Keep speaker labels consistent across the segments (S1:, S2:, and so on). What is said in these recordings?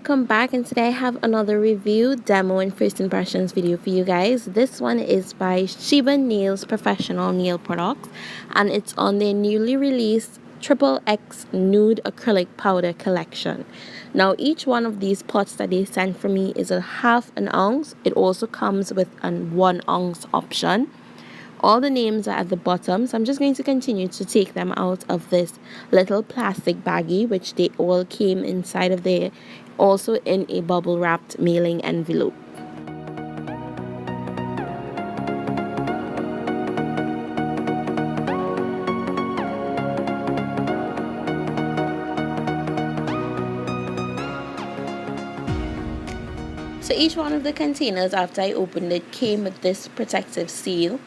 S1: welcome back, and today I have another review, demo, and first impressions video for you guys. This one is by Sheba Nails Professional Nail Products, and it's on their newly released XXX Nude Acrylic Powder Collection. Now each one of these pots that they sent for me is a half an ounce. It also comes with a 1 ounce option. All the names are at the bottom, so I'm just going to continue to take them out of this little plastic baggie, which they all came inside of there, also in a bubble wrapped mailing envelope. So each one of the containers, after I opened it, came with this protective seal.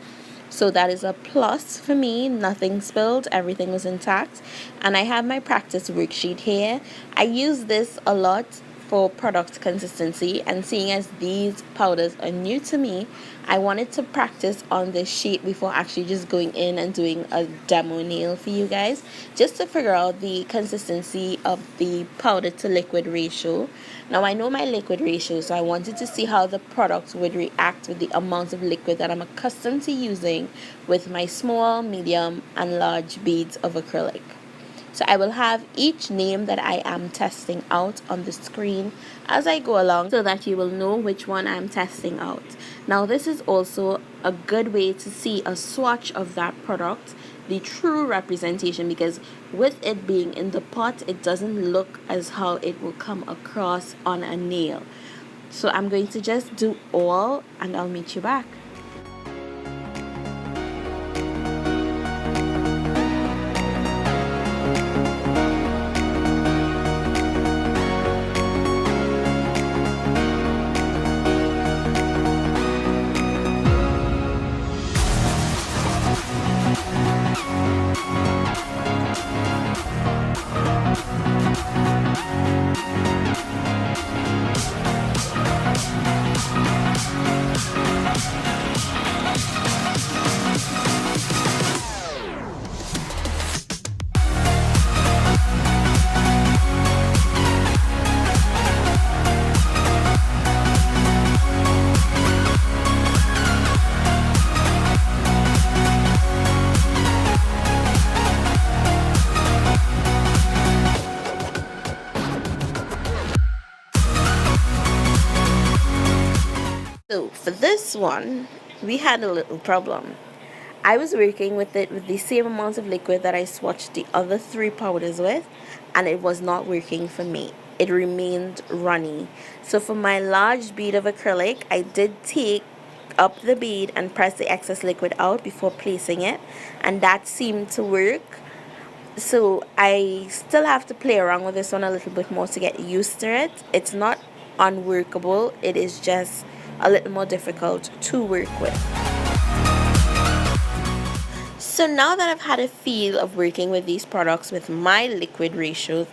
S1: So that is a plus for me. Nothing spilled, everything was intact. And I have my practice worksheet here. I use this a lot for product consistency, and seeing as these powders are new to me, I wanted to practice on this sheet before actually just going in and doing a demo nail for you guys, just to figure out the consistency of the powder to liquid ratio. Now I know my liquid ratio, so I wanted to see how the product would react with the amount of liquid that I'm accustomed to using with my small, medium, and large beads of acrylic. So I will have each name that I am testing out on the screen as I go along, so that you will know which one I'm testing out. Now this is also a good way to see a swatch of that product, the true representation, because with it being in the pot, it doesn't look as how it will come across on a nail. So I'm going to just do all, and I'll meet you back. So for this one, we had a little problem. I was working with it with the same amount of liquid that I swatched the other 3 powders with, and it was not working for me. It remained runny. So for my large bead of acrylic, I did take up the bead and press the excess liquid out before placing it, and that seemed to work. So I still have to play around with this one a little bit more to get used to it. It's not unworkable, it is just a little more difficult to work with. So now that I've had a feel of working with these products with my liquid ratio,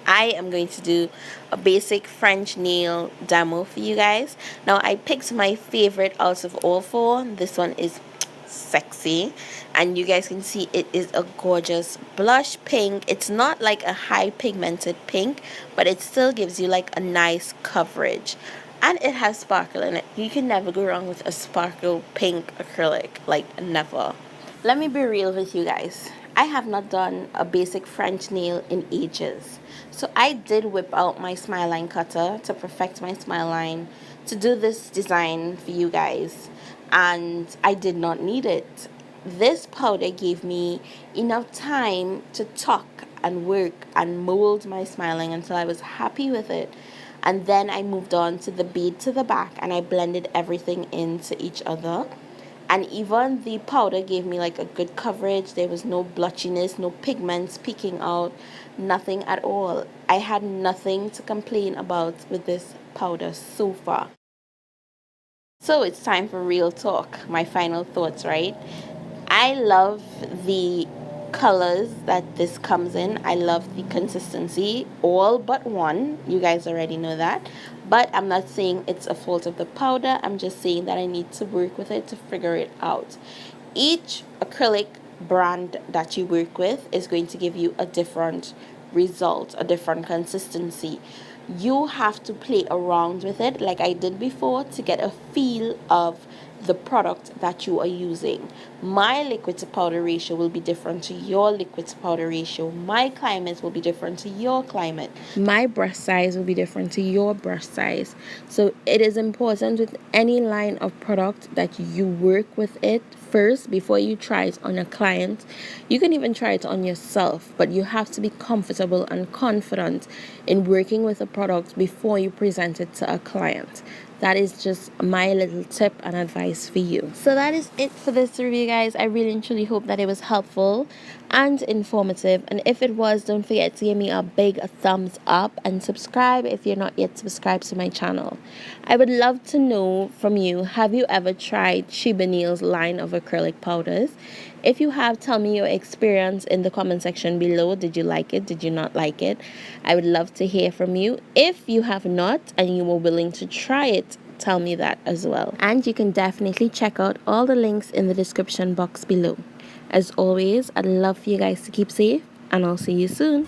S1: I am going to do a basic French nail demo for you guys. Now I picked my favorite out of all 4. This one is sexy, and you guys can see it is a gorgeous blush pink. It's not like a high pigmented pink, but it still gives you like a nice coverage, and it has sparkle in it. You can never go wrong with a sparkle pink acrylic, like never. Let me be real with you guys. I have not done a basic French nail in ages. So I did whip out my smile line cutter to perfect my smile line to do this design for you guys, and I did not need it. This powder gave me enough time to tuck and work and mold my smiling until I was happy with it. And then I moved on to the bead to the back, and I blended everything into each other. And even the powder gave me like a good coverage. There was no blotchiness, no pigments peeking out, nothing at all. I had nothing to complain about with this powder so far. So it's time for real talk, my final thoughts, right? I love the colors that this comes in. I love the consistency, all but one. You guys already know that. But I'm not saying it's a fault of the powder. I'm just saying that I need to work with it to figure it out. Each acrylic brand that you work with is going to give you a different result, a different consistency. you have to play around with it like I did before to get a feel of the product that you are using. My liquid to powder ratio will be different to your liquid to powder ratio. My climate will be different to your climate. My brush size will be different to your brush size. So it is important with any line of product that you work with it first before you try it on a client. You can even try it on yourself, but you have to be comfortable and confident in working with a product before you present it to a client. That is just my little tip and advice for you. So that is it for this review, guys. I really and truly hope that it was helpful and informative. And if it was, don't forget to give me a big thumbs up and subscribe if you're not yet subscribed to my channel. I would love to know from you, have you ever tried Sheba Nails line of acrylic powders? If you have, tell me your experience in the comment section below. Did you like it? Did you not like it? I would love to hear from you. If you have not and you were willing to try it, tell me that as well. And you can definitely check out all the links in the description box below. As always, I'd love for you guys to keep safe, and I'll see you soon.